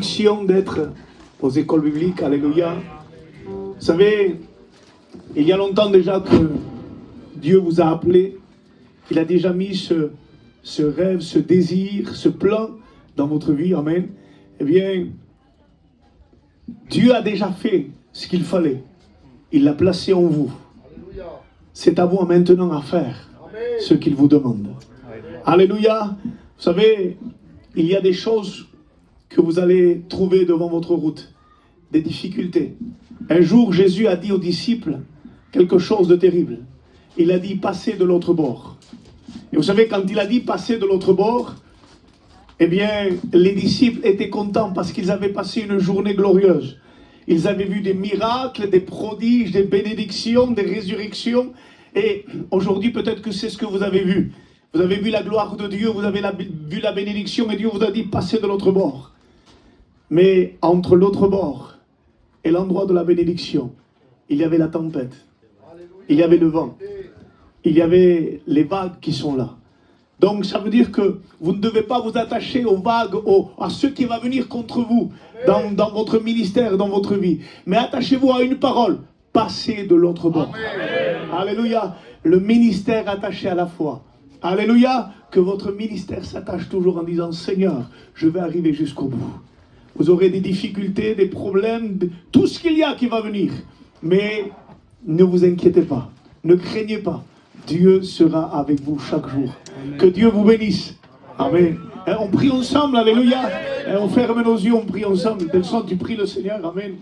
D'être aux écoles bibliques, alléluia. Vous savez, il y a longtemps déjà que Dieu vous a appelé. Il a déjà mis ce rêve, ce désir, ce plan dans votre vie, amen. Eh bien, Dieu a déjà fait ce qu'il fallait. Il l'a placé en vous. C'est à vous maintenant à faire ce qu'il vous demande. Alléluia. Vous savez, il y a des choses que vous allez trouver devant votre route, des difficultés. Un jour, Jésus a dit aux disciples quelque chose de terrible. Il a dit, passez de l'autre bord. Et vous savez, quand il a dit, passez de l'autre bord, eh bien, les disciples étaient contents parce qu'ils avaient passé une journée glorieuse. Ils avaient vu des miracles, des prodiges, des bénédictions, des résurrections. Et aujourd'hui, peut-être que c'est ce que vous avez vu. Vous avez vu la gloire de Dieu, vous avez vu la bénédiction, et Dieu vous a dit, passez de l'autre bord. Mais entre l'autre bord et l'endroit de la bénédiction, il y avait la tempête, il y avait le vent, il y avait les vagues qui sont là. Donc ça veut dire que vous ne devez pas vous attacher aux vagues, à ce qui va venir contre vous dans votre ministère, dans votre vie. Mais attachez-vous à une parole, passez de l'autre bord. Alléluia. Le ministère attaché à la foi. Alléluia. Que votre ministère s'attache toujours en disant, Seigneur, je vais arriver jusqu'au bout. Vous aurez des difficultés, des problèmes, tout ce qu'il y a qui va venir. Mais ne vous inquiétez pas, ne craignez pas. Dieu sera avec vous chaque jour. Que Dieu vous bénisse. Amen. Et on prie ensemble, alléluia. Et on ferme nos yeux, on prie ensemble. De telle sorte, tu pries le Seigneur. Amen.